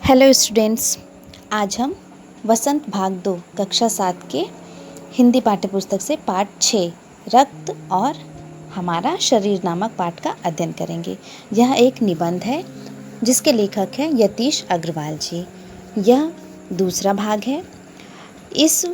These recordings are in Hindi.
Hello students. आज हम वसंत भाग 2 कक्षा 7 के हिंदी पाठ्यपुस्तक से पाठ 6 रक्त और हमारा शरीर नामक पाठ का अध्ययन करेंगे। यह एक निबंध है जिसके लेखक हैं यतीश अग्रवाल जी। यह दूसरा भाग है। इस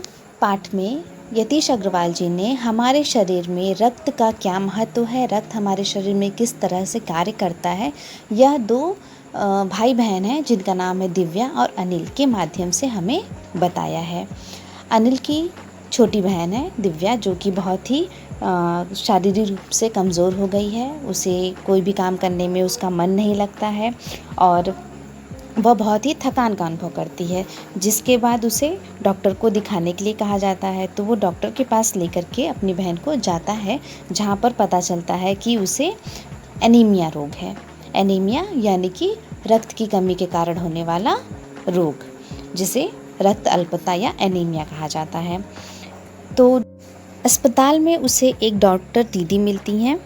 पाठ में यतीश अग्रवाल जी ने हमारे शरीर में रक्त का क्या महत्व है, रक्त हमारे शरीर में किस तरह से कार्य करता है, यह दो भाई बहन हैं जिनका नाम है दिव्या और अनिल के माध्यम से हमें बताया है। अनिल की छोटी बहन है दिव्या, जो कि बहुत ही शारीरिक रूप से कमज़ोर हो गई है। उसे कोई भी काम करने में उसका मन नहीं लगता है और वह बहुत ही थकान का अनुभव करती है, जिसके बाद उसे डॉक्टर को दिखाने के लिए कहा जाता है। तो वो डॉक्टर के पास लेकर के अपनी बहन को जाता है, जहाँ पर पता चलता है कि उसे एनीमिया रोग है। एनीमिया यानी कि रक्त की कमी के कारण होने वाला रोग, जिसे रक्त अल्पता या एनीमिया कहा जाता है। तो अस्पताल में उसे एक डॉक्टर दीदी मिलती हैं,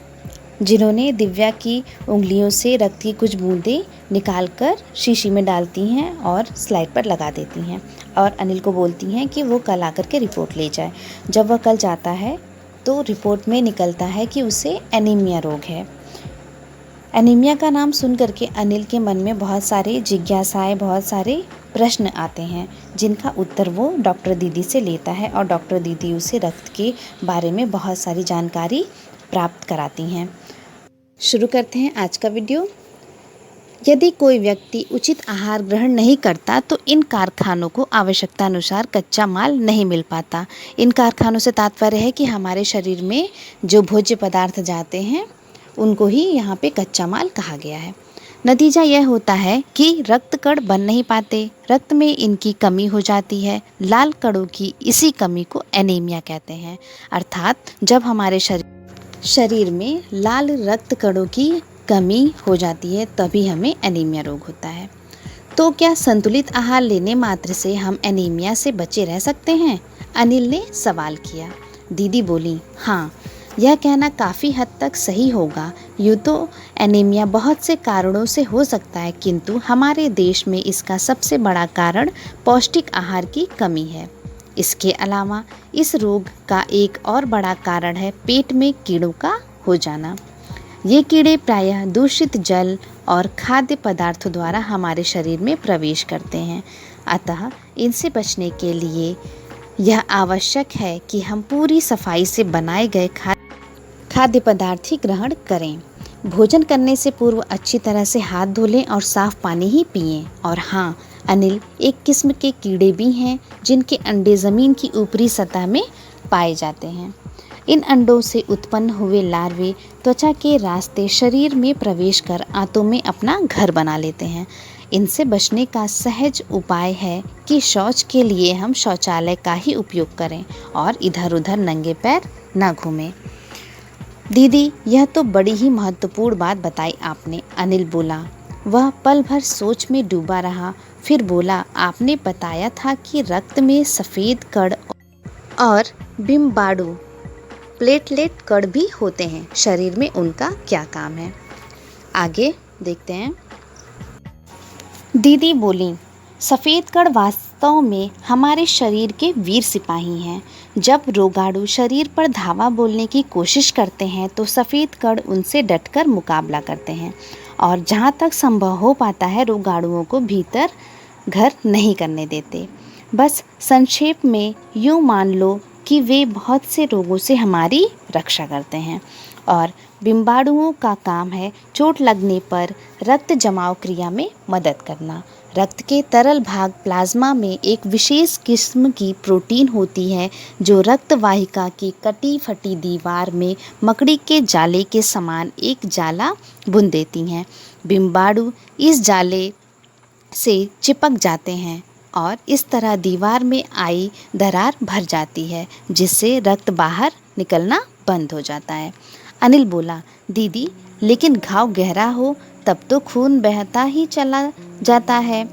जिन्होंने दिव्या की उंगलियों से रक्त की कुछ बूंदें निकालकर शीशी में डालती हैं और स्लाइड पर लगा देती हैं और अनिल को बोलती हैं कि वो कल आकर के रिपोर्ट ले जाए। जब वह कल जाता है तो रिपोर्ट में निकलता है कि उसे एनीमिया रोग है। एनीमिया का नाम सुन करके अनिल के मन में बहुत सारे जिज्ञासाएं, बहुत सारे प्रश्न आते हैं, जिनका उत्तर वो डॉक्टर दीदी से लेता है और डॉक्टर दीदी उसे रक्त के बारे में बहुत सारी जानकारी प्राप्त कराती हैं। शुरू करते हैं आज का वीडियो। यदि कोई व्यक्ति उचित आहार ग्रहण नहीं करता तो इन कारखानों को आवश्यकता अनुसार कच्चा माल नहीं मिल पाता। इन कारखानों से तात्पर्य है कि हमारे शरीर में जो भोज्य पदार्थ जाते हैं उनको ही यहाँ पे कच्चा माल कहा गया है। नतीजा यह होता है कि रक्त कण बन नहीं पाते, रक्त में इनकी कमी हो जाती है। लाल कणों की इसी कमी को एनीमिया कहते हैं। अर्थात जब हमारे शरीर में लाल रक्त कणों की कमी हो जाती है तभी हमें एनीमिया रोग होता है। तो क्या संतुलित आहार लेने मात्र से हम एनीमिया से बचे रह सकते हैं? अनिल ने सवाल किया। दीदी बोली, हाँ, यह कहना काफ़ी हद तक सही होगा। यूँ तो एनीमिया बहुत से कारणों से हो सकता है, किंतु हमारे देश में इसका सबसे बड़ा कारण पौष्टिक आहार की कमी है। इसके अलावा इस रोग का एक और बड़ा कारण है पेट में कीड़ों का हो जाना। ये कीड़े प्रायः दूषित जल और खाद्य पदार्थों द्वारा हमारे शरीर में प्रवेश करते हैं। अतः इनसे बचने के लिए यह आवश्यक है कि हम पूरी सफाई से बनाए गए खाद्य पदार्थ ही ग्रहण करें। भोजन करने से पूर्व अच्छी तरह से हाथ धो लें और साफ पानी ही पिएं। और हाँ अनिल, एक किस्म के कीड़े भी हैं जिनके अंडे ज़मीन की ऊपरी सतह में पाए जाते हैं। इन अंडों से उत्पन्न हुए लार्वे त्वचा के रास्ते शरीर में प्रवेश कर आंतों में अपना घर बना लेते हैं। इनसे बचने का सहज उपाय है कि शौच के लिए हम शौचालय का ही उपयोग करें और इधर उधर नंगे पैर न घूमें। दीदी, यह तो बड़ी ही महत्वपूर्ण बात बताई आपने, अनिल बोला। वह पल भर सोच में डूबा रहा, फिर बोला, आपने बताया था कि रक्त में सफ़ेद कण और बिम्बाणु प्लेटलेट कण भी होते हैं। शरीर में उनका क्या काम है? आगे देखते हैं। दीदी बोली, सफ़ेद कण वास्तव में हमारे शरीर के वीर सिपाही हैं। जब रोगाणु शरीर पर धावा बोलने की कोशिश करते हैं तो सफ़ेद कण उनसे डटकर मुकाबला करते हैं और जहाँ तक संभव हो पाता है रोगाणुओं को भीतर घर नहीं करने देते। बस संक्षेप में यूँ मान लो कि वे बहुत से रोगों से हमारी रक्षा करते हैं और बिम्बाणुओं का काम है चोट लगने पर रक्त जमाव क्रिया में मदद करना। रक्त के तरल भाग प्लाज्मा में एक विशेष किस्म की प्रोटीन होती है जो रक्त वाहिका की कटी फटी दीवार में मकड़ी के जाले के समान एक जाला बुन देती हैं। बिम्बाणु इस जाले से चिपक जाते हैं और इस तरह दीवार में आई दरार भर जाती है, जिससे रक्त बाहर निकलना बंद हो जाता है। अनिल बोला, दीदी, लेकिन घाव गहरा हो तब तो खून बहता ही चला जाता है।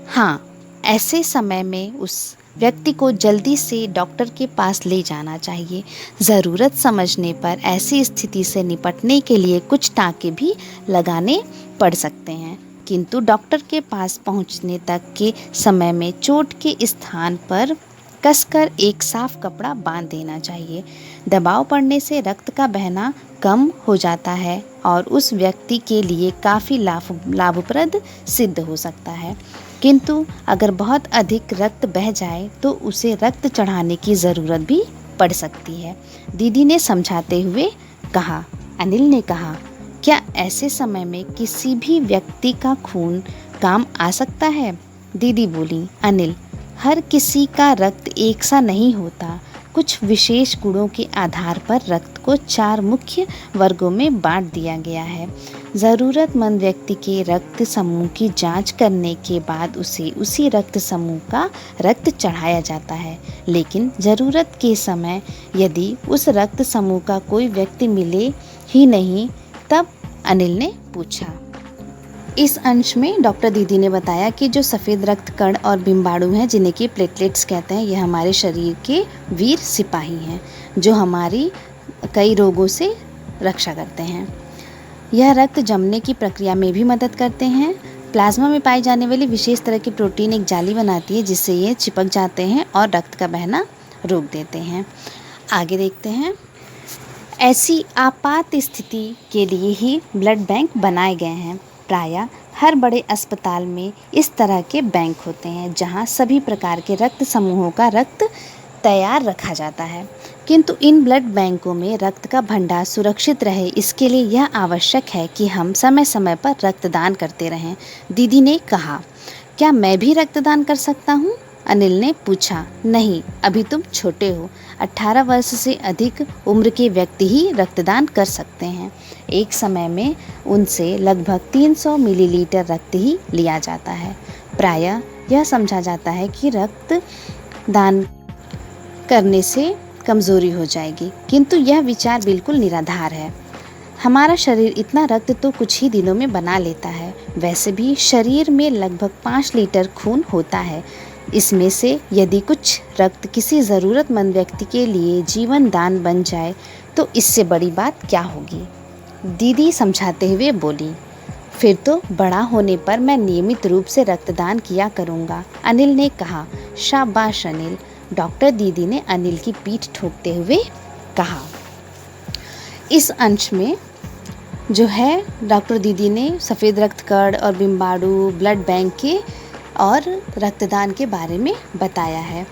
हाँ, ऐसे समय में उस व्यक्ति को जल्दी से डॉक्टर के पास ले जाना चाहिए। ज़रूरत समझने पर ऐसी स्थिति से निपटने के लिए कुछ टाँके भी लगाने पड़ सकते हैं, किंतु डॉक्टर के पास पहुंचने तक के समय में चोट के स्थान पर कसकर एक साफ कपड़ा बांध देना चाहिए। दबाव पड़ने से रक्त का बहना कम हो जाता है और उस व्यक्ति के लिए काफ़ी लाभप्रद सिद्ध हो सकता है। किंतु अगर बहुत अधिक रक्त बह जाए तो उसे रक्त चढ़ाने की ज़रूरत भी पड़ सकती है, दीदी ने समझाते हुए कहा। अनिल ने कहा, क्या ऐसे समय में किसी भी व्यक्ति का खून काम आ सकता है? दीदी बोली, अनिल, हर किसी का रक्त एक सा नहीं होता। कुछ विशेष गुणों के आधार पर रक्त को 4 मुख्य वर्गों में बांट दिया गया है। ज़रूरतमंद व्यक्ति के रक्त समूह की जांच करने के बाद उसे उसी रक्त समूह का रक्त चढ़ाया जाता है, लेकिन ज़रूरत के समय यदि उस रक्त समूह का कोई व्यक्ति मिले ही नहीं, तब अनिल ने पूछा। इस अंश में डॉक्टर दीदी ने बताया कि जो सफ़ेद रक्त कण और बिम्बाणु हैं, जिन्हें कि प्लेटलेट्स कहते हैं, ये हमारे शरीर के वीर सिपाही हैं जो हमारी कई रोगों से रक्षा करते हैं। यह रक्त जमने की प्रक्रिया में भी मदद करते हैं। प्लाज्मा में पाई जाने वाली विशेष तरह की प्रोटीन एक जाली बनाती है जिससे ये चिपक जाते हैं और रक्त का बहना रोक देते हैं। आगे देखते हैं। ऐसी आपात स्थिति के लिए ही ब्लड बैंक बनाए गए हैं। प्रायः हर बड़े अस्पताल में इस तरह के बैंक होते हैं जहां सभी प्रकार के रक्त समूहों का रक्त तैयार रखा जाता है, किंतु इन ब्लड बैंकों में रक्त का भंडार सुरक्षित रहे, इसके लिए यह आवश्यक है कि हम समय समय पर रक्तदान करते रहें। दीदी ने कहा, क्या मैं भी रक्तदान कर सकता हूँ? अनिल ने पूछा। नहीं, अभी तुम छोटे हो। 18 वर्ष से अधिक उम्र के व्यक्ति ही रक्तदान कर सकते हैं। एक समय में उनसे लगभग 300 मिलीलीटर रक्त ही लिया जाता है। प्रायः यह समझा जाता है कि रक्तदान करने से कमज़ोरी हो जाएगी, किंतु यह विचार बिल्कुल निराधार है। हमारा शरीर इतना रक्त तो कुछ ही दिनों में बना लेता है। वैसे भी शरीर में लगभग 5 लीटर खून होता है। इसमें से यदि कुछ रक्त किसी ज़रूरतमंद व्यक्ति के लिए जीवन दान बन जाए तो इससे बड़ी बात क्या होगी? दीदी समझाते हुए बोली, फिर तो बड़ा होने पर मैं नियमित रूप से रक्तदान किया करूँगा। अनिल ने कहा। शाबाश अनिल, डॉक्टर दीदी ने अनिल की पीठ ठोकते हुए कहा। इस अंश में जो है डॉक्टर दीदी ने सफ़ेद रक्त कण और बिम्बाणु, ब्लड बैंक के और रक्तदान के बारे में बताया है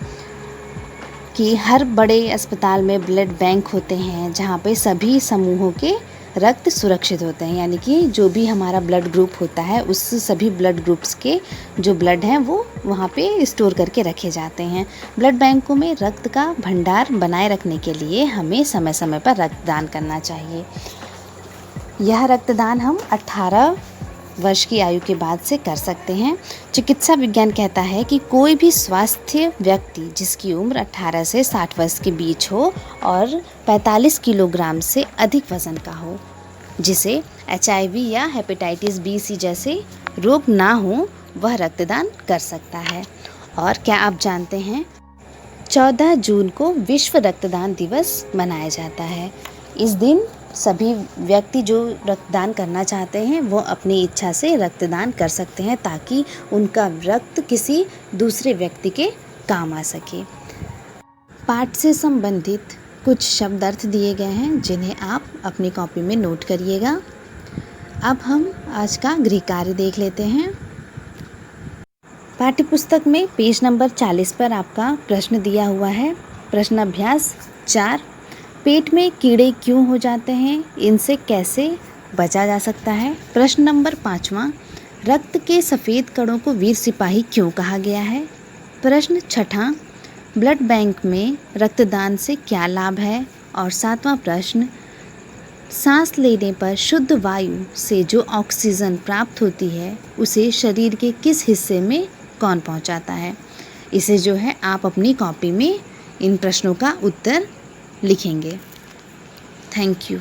कि हर बड़े अस्पताल में ब्लड बैंक होते हैं जहाँ पे सभी समूहों के रक्त सुरक्षित होते हैं, यानी कि जो भी हमारा ब्लड ग्रुप होता है उस सभी ब्लड ग्रुप्स के जो ब्लड हैं वो वहाँ पे स्टोर करके रखे जाते हैं। ब्लड बैंकों में रक्त का भंडार बनाए रखने के लिए हमें समय समय पर रक्तदान करना चाहिए। यह रक्तदान हम 18 वर्ष की आयु के बाद से कर सकते हैं। चिकित्सा विज्ञान कहता है कि कोई भी स्वस्थ व्यक्ति जिसकी उम्र 18 से 60 वर्ष के बीच हो और 45 किलोग्राम से अधिक वजन का हो, जिसे HIV या हेपेटाइटिस B, C जैसे रोग ना हो, वह रक्तदान कर सकता है। और क्या आप जानते हैं 14 जून को विश्व रक्तदान दिवस मनाया जाता है। इस दिन सभी व्यक्ति जो रक्तदान करना चाहते हैं वो अपनी इच्छा से रक्तदान कर सकते हैं ताकि उनका रक्त किसी दूसरे व्यक्ति के काम आ सके। पाठ से संबंधित कुछ शब्द अर्थ दिए गए हैं जिन्हें आप अपनी कॉपी में नोट करिएगा। अब हम आज का गृह कार्य देख लेते हैं। पाठ्यपुस्तक में पेज नंबर 40 पर आपका प्रश्न दिया हुआ है। प्रश्न अभ्यास 4, पेट में कीड़े क्यों हो जाते हैं, इनसे कैसे बचा जा सकता है। प्रश्न नंबर 5वां, रक्त के सफ़ेद कणों को वीर सिपाही क्यों कहा गया है। प्रश्न 6, ब्लड बैंक में रक्तदान से क्या लाभ है। और 7वां प्रश्न, सांस लेने पर शुद्ध वायु से जो ऑक्सीजन प्राप्त होती है उसे शरीर के किस हिस्से में कौन पहुंचाता है। इसे जो है आप अपनी कॉपी में इन प्रश्नों का उत्तर लिखेंगे। Thank you.